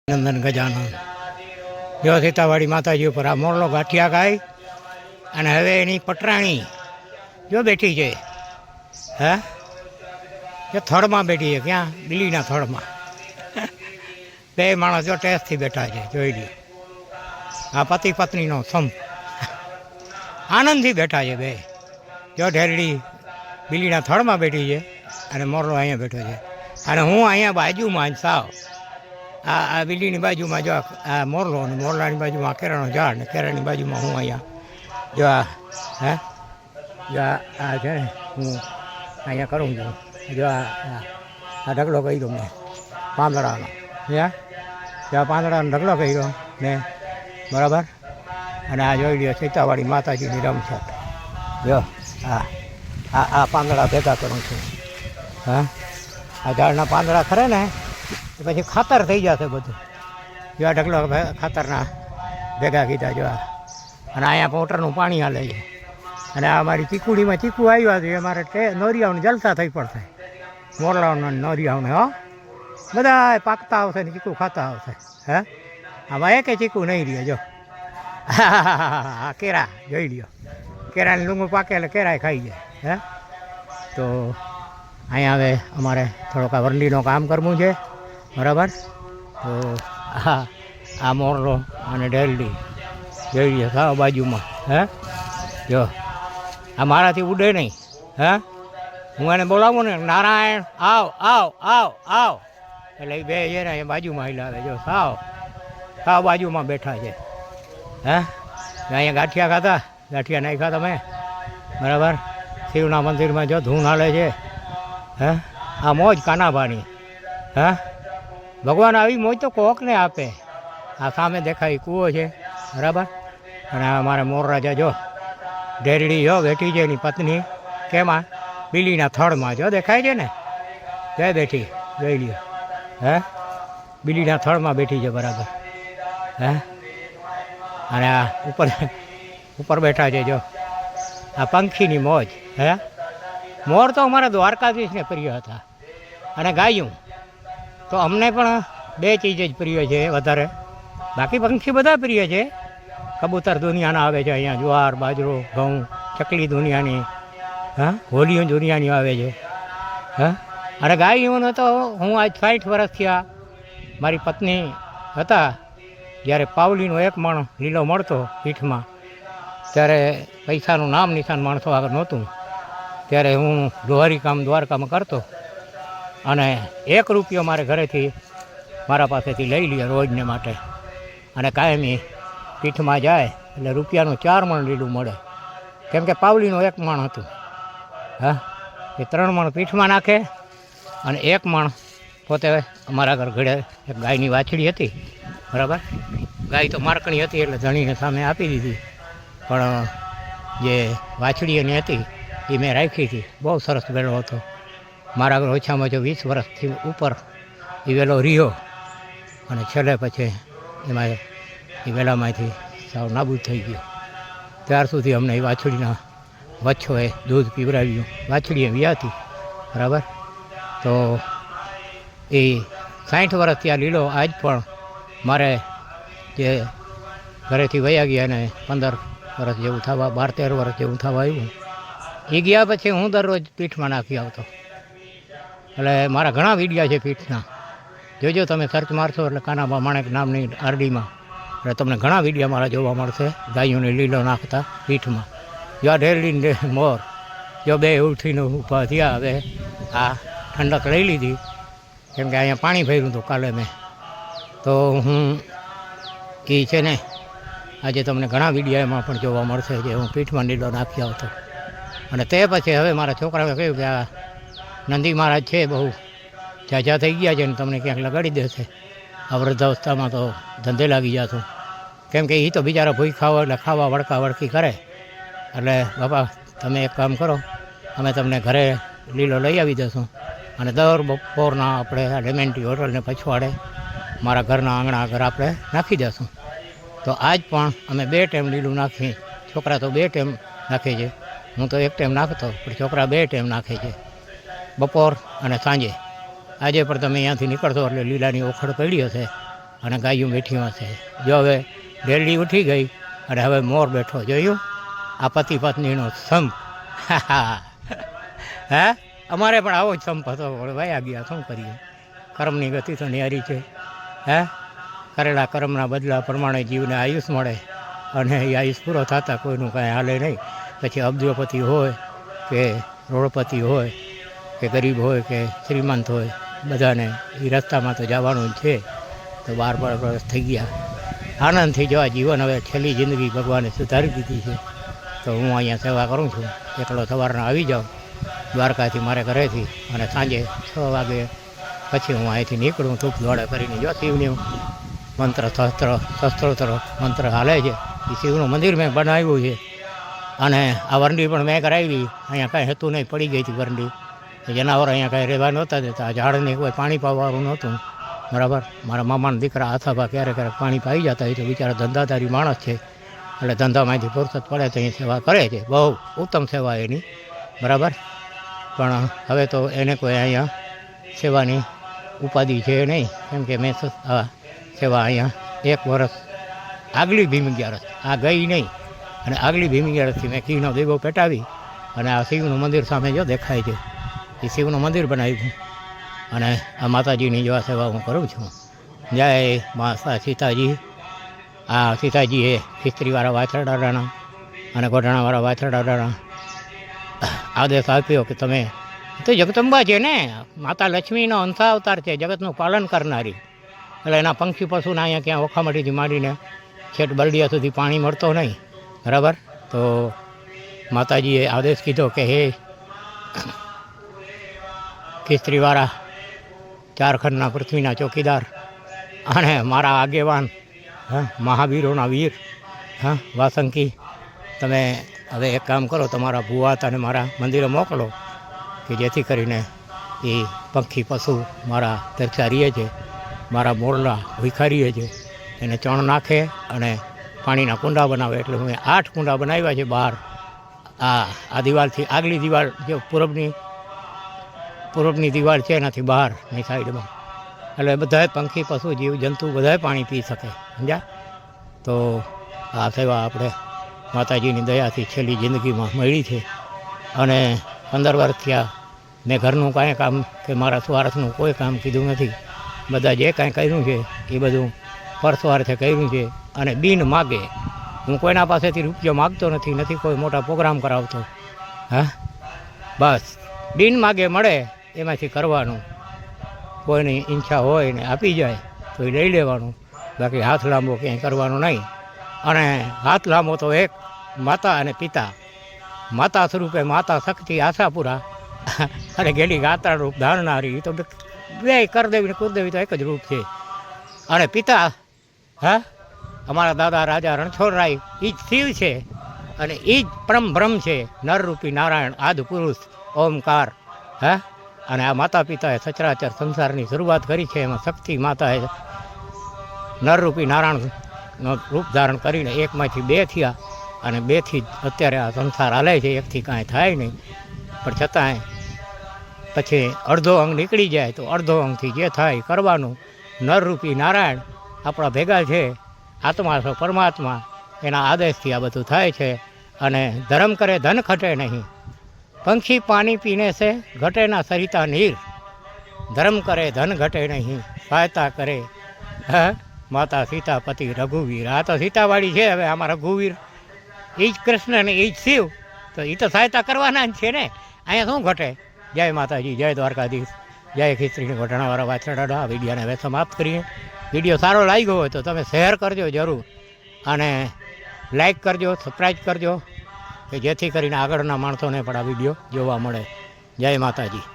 નંદન ગજાનન જો સીતાવાડી માતાજી ઉપર આ મોરલો ગાંઠિયા ગાય અને હવે એની પટરાણી જો બેઠી છે. હે એ થડમાં બેઠી છે. ક્યાં? બિલીના થડમાં. બે માણસ જો ટેસ્ટથી બેઠા છે, જોઈ લ્યો. આ પતિ પત્નીનો સંપ આનંદથી બેઠા છે બે. જો ઢેરડી બિલીના થડમાં બેઠી છે અને મોરલો અહીંયા બેઠો છે અને હું અહીંયા બાજુમાં જ સાવ આ બિલ્ડીની બાજુમાં જો આ મોરલો અને મોરલાની બાજુમાં કેરાનો ઝાડ ને કેરાની બાજુમાં હું અહીંયા જો હે જો આ છે ને હું અહીંયા કરું છું. જો આ ઢગલો કર્યો મેં પાંદડાનો. ત્યાં જો આ પાંદડાનો ઢગલો કર્યો મેં, બરાબર. અને આ જોઈ લ્યો સીતાવાડી માતાજીની રમછટ. જો આ પાંદડા ભેગા કરું છું. હા, આ ઝાડના પાંદડા ખરે ને પછી ખાતર થઈ જશે બધું. જો આ ઢગલો ખાતરના ભેગા કીધા. જો અને અહીંયા મોટરનું પાણી હાલે છે અને આ અમારી ચીકુડીમાં ચીકુ આવ્યા છે. અમારે નોરિયાઓને જલસા થઈ પડશે, મોરલાઓને નોરિયાઓને. હો, બધા પાકતા આવશે ને ચીકુ ખાતા આવશે. હે, આમાં એકે ચીકુ નહીં રહ્યો. જો હા કેરા જોઈ લ્યો, કેરાની લૂંગું પાકે એટલે કેરાય ખાઈ જાય. હે, તો અહીંયા હવે અમારે થોડોક આ વરલીનું કામ કરવું છે, બરાબર. તો આ મોરલો અને ઢેરડી જોઈ લે ખાવ બાજુમાં. હે, જો આ મારાથી ઉડે નહીં. હે, હું એને બોલાવું ને નારાયણ આવ આવ આવ આવ એટલે એ બે છે ને એ બાજુમાં હિલાવે. જો સાવ સાવ બાજુમાં બેઠા છે. હે, અહીંયા ગાંઠિયા ખાતા, ગાંઠિયા નહીં ખાતા મેં, બરાબર. શિવના મંદિરમાં જો ધૂન હાલે છે. હે, આ મોજ કાનાભાની. હે, ભગવાન આવી મોજ તો કોકને આપે. આ સામે દેખાય કૂવો છે, બરાબર. અને અમારે મોરરાજા જો ઢેરડી જો બેઠી છે એની પત્ની. કેમાં? બિલીના થડમાં. જો દેખાય છે ને, તે બેઠી જોઈ લ્યો. હે, બિલીના થડમાં બેઠી છે, બરાબર. હે, અને આ ઉપર બેઠા છે. જો આ પંખીની મોજ. હે, મોર તો અમારા દ્વારકાધીશને પ્રિય હતા અને ગાયું તો અમને પણ બે ચીજ જ પ્રિય છે વધારે. બાકી પંખી બધા પ્રિય છે. કબૂતર દુનિયાના આવે છે અહીંયા, જુવાર બાજરો ઘઉં ચકલી દુનિયાની. હા, હોલીઓ દુનિયાની આવે છે. હા, અને ગાયોનો તો હું આજ 60 વર્ષ થયા. મારી પત્ની હતા જ્યારે પાવલીનો એક મણ લીલો મળતો પીઠમાં, ત્યારે પૈસાનું નામ નિશાન માણસો આગળ નહોતું, ત્યારે હું ડોહારી કામ દ્વારકામાં કરતો અને 1 રૂપિયો મારે ઘરેથી મારા પાસેથી લઈ લે રોજને માટે. અને કાયમી પીઠમાં જાય એટલે રૂપિયાનું 4 મણ લીલું મળે, કેમ કે પાવલીનું 1 મણ હતું. હા, એ 3 મણ પીઠમાં નાખે અને 1 મણ પોતે અમારા ઘર ઘડે એક ગાયની વાછડી હતી, બરાબર. ગાય તો મારકણી હતી એટલે ધણીને સામે આપી દીધી, પણ જે વાછડી એની હતી એ મેં રાખી હતી. બહુ સરસ વેલો હતો મારા ઘર. ઓછામાં ઓછો 20 વર્ષથી ઉપર એ વેલો રહ્યો અને છેલ્લે પછી એમાં એ વેલામાંથી સાવ નાબૂદ થઈ ગયો. ત્યાર સુધી અમને એ વાછડીના વચ્છોએ દૂધ પીવડાવ્યું. વાછડીએ વ્યાતી, બરાબર. તો એ 60 વર્ષ ત્યાં લીલો આજ પણ મારે જે ઘરેથી વયા ગયા અને 15 વર્ષ જેવું થવા, 12-13 વર્ષ જેવું થવા આવ્યું. એ ગયા પછી હું દરરોજ પીઠમાં નાખી આવતો. એટલે મારા ઘણા વિડીયા છે પીઠના. જોજો તમે સર્ચ મારશો એટલે કાનાબા માણેક નામની આરડીમાં, એટલે તમને ઘણા વિડીયા મારા જોવા મળશે ગાયોને લીલો નાખતા પીઠમાં. જો ઢેરડીને મોર જો બે ઉઠીને ઊભા થયા. હવે આ ઠંડક લઈ લીધી કેમ કે અહીંયા પાણી ભર્યું હતું કાલે મેં. તો હું એ છે ને આજે તમને ઘણા વિડીયા એમાં પણ જોવા મળશે જે હું પીઠમાં લીલો નાખી આવતો. અને તે પછી હવે મારા છોકરાએ કહ્યું કે આ નંદી મહારાજ છે બહુ ઝાઝા થઈ ગયા છે ને તમને ક્યાંક લગાડી દેશે. આ વૃદ્ધાવસ્થામાં તો ધંધે લાગી જશું, કેમ કે એ તો બિચારા ભૂઈ ખાવા એટલે ખાવા વળકા વળકી કરે. એટલે બાપા તમે એક કામ કરો, અમે તમને ઘરે લીલો લઈ આવી દઈશું અને દર બપોરના આપણે આ લેમેન્ટી હોટલને પછવાડે મારા ઘરના આંગણા આગળ આપણે નાખી દઈશું. તો આજ પણ અમે 2 ટાઈમ લીલું નાખી. છોકરા તો 2 ટાઈમ નાખે છે, હું તો 1 ટાઈમ નાખતો, પણ છોકરા 2 ટાઈમ નાખે છે, બપોર અને સાંજે. આજે પણ તમે અહીંયાથી નીકળશો એટલે લીલાની ઓખડ પડી હશે અને ગાયું બેઠી હશે. જો હવે ડેલી ઉઠી ગઈ અને હવે મોર બેઠો, જોયું? આ પતિ પત્નીનો સંપ. હે, અમારે પણ આવો જ સંપ હતો, વયા ગયા, શું કરીએ? કર્મની ગતિ તો ન્યારી છે. હે, કરેલા કર્મના બદલા પ્રમાણે જીવને આયુષ મળે, અને એ આયુષ પૂરો થતાં કોઈનું કાંઈ હાલે નહીં. પછી અબજોપતિ હોય કે રોડપતિ હોય કે ગરીબ હોય કે શ્રીમંત હોય, બધાને એ રસ્તામાં તો જવાનું જ છે. તો 12 વર્ષ થઈ ગયા, આનંદથી જો આ જીવન હવે છેલ્લી જિંદગી ભગવાને સુધારી દીધી છે. તો હું અહીંયા સેવા કરું છું. એકલો સવારના આવી જાઉં દ્વારકાથી, મારે ઘરેથી, અને સાંજે 6 વાગે પછી હું અહીંથી નીકળું ધૂપ દોડે કરીને. જો શિવનું મંત્ર શસ્ત્રોત્ર મંત્ર હાલે છે. એ શિવનું મંદિર મેં બનાવ્યું છે, અને આ વરંડી પણ મેં કરાવી. અહીંયા કાંઈ હતું નહીં, પડી ગઈ હતી વરંડી. જનાવર અહીંયા કાંઈ રહેવા નહોતા દેતા, ઝાડને કોઈ પાણી પાવાનું નહોતું, બરાબર. મારા મામાના દીકરા આથાભા ક્યારેક પાણી પાઈ જતા હોય તો બિચારા ધંધાદારી માણસ છે, એટલે ધંધામાંથી ફુરસત પડે તો અહીં સેવા કરે છે. બહુ ઉત્તમ સેવા એની, બરાબર. પણ હવે તો એને કોઈ અહીંયા સેવાની ઉપાધિ છે નહીં, કેમ કે મેં આ સેવા અહીંયા 1 વર્ષ આગલી ભીમ 11 આ ગઈ નહીં, અને આગલી ભીમ 11થી મેં ઘીનો દીવો પેટાવી, અને આ શિવનું મંદિર સામે જો દેખાય છે, એ શિવનું મંદિર બનાવ્યું, અને આ માતાજીની જો આ સેવા હું કરું છું. જય માતા સીતાજી. આ સીતાજીએ ખીસ્ત્રીવાળા વાછરડાના અને ગોઢાણાવાળા વાછરડાના આદેશ આપ્યો કે તમે તો જગદંબા છે ને, માતા લક્ષ્મીનો અંશાવતાર છે, જગતનું પાલન કરનારી. એટલે એના પંખી પશુના અહીંયા ક્યાં ઓખામટીથી માંડીને છેટ બરડિયા સુધી પાણી મળતો નહીં, બરાબર. તો માતાજીએ આદેશ કીધો કે હે ખીસ્ત્રીવાળા, 4 ખંડના પૃથ્વીના ચોકીદાર અને મારા આગેવાન, મહાવીરોના વીર, વાસંકી, તમે હવે એક કામ કરો, તમારા ભુવાતાને મારા મંદિરે મોકલો, કે જેથી કરીને એ પંખી પશુ મારા તરસારીએ છે, મારા મોરલા ભીખારીએ છે, એને ચણ નાખે અને પાણીના કુંડા બનાવે. એટલે મેં 8 કુંડા બનાવ્યા છે બહાર. આ દિવાલથી આગલી દિવાલ, જે પૂરબની દિવાલ છે એનાથી બહારની સાઈડમાં, એટલે બધાએ પંખી પશુ જીવ જંતુ બધાએ પાણી પી શકે, સમજ્યા? તો આ સેવા આપણે માતાજીની દયાથી છેલ્લી જિંદગીમાં મળી છે. અને 15 વર્ષ થયા મેં ઘરનું કાંઈ કામ કે મારા સ્વાર્થનું કોઈ કામ કીધું નથી. બધા જે કાંઈ કર્યું છે એ બધું પરસ્વાર્થે કર્યું છે, અને બિન માગે. હું કોઈના પાસેથી રૂપિયો માગતો નથી કોઈ મોટા પ્રોગ્રામ કરાવતો. હા, બસ બિન માગે મળે એમાંથી કરવાનું. કોઈની ઈચ્છા હોય ને આપી જાય તો એ લઈ લેવાનું, બાકી હાથ લાંબો ક્યાંય કરવાનો નહીં. અને હાથ લાંબો તો એક માતા અને પિતા. માતા સ્વરૂપે માતા શક્તિ આશાપુરા, અને ગેલી ગાતા રૂપ ધારનારી, તો બે કરદેવી ને કુરદેવી તો એક જ રૂપ છે. અને પિતા, અમારા દાદા રાજા રણછોડરાય, એ જ શિવ છે, અને એ જ પરમ બ્રહ્મ છે, નરરૂપી નારાયણ, આદિ પુરુષ, ઓમકાર. અને આ માતા પિતાએ સચરાચર સંસારની શરૂઆત કરી છે. એમાં શક્તિ માતાએ નરરૂપી નારાયણનો રૂપ ધારણ કરીને 1માંથી 2 થયા, અને 2થી જ અત્યારે આ સંસાર હાલે છે. 1થી કાંઈ થાય નહીં, પણ છતાંય પછી અડધો અંગ નીકળી જાય તો અડધો અંગથી જે થાય કરવાનું. નરરૂપી નારાયણ આપણા ભેગા છે, આત્મા છો પરમાત્મા, એના આદેશથી આ બધું થાય છે. અને ધર્મ કરે ધન ઘટે નહીં, પંખી પાણી પીને છે ઘટે ના સરિતા નીર. ધર્મ કરે ધન ઘટે નહીં, સહાયતા કરે માતા સીતાપતિ રઘુવીર. આ તો સીતાવાળી છે, હવે આમાં રઘુવીર એ જ કૃષ્ણ ને એ જ શિવ, તો એ તો સહાયતા કરવાના જ છે ને. અહીંયા શું ઘટે? જય માતાજી, જય દ્વારકાધીશ, જય ખીસ્ત્રીને ઘોટાણાવાળા વાછરડા. આ વિડીયોને હવે સમાપ્ત કરીએ. વિડીયો સારો લાગ્યો હોય તો તમે શેર કરજો જરૂર, અને લાઈક કરજો, સબસ્ક્રાઈબ કરજો, કે જેથી કરીને આગળના માણસોને પણ આ વિડીયો જોવા મળે. જય માતાજી.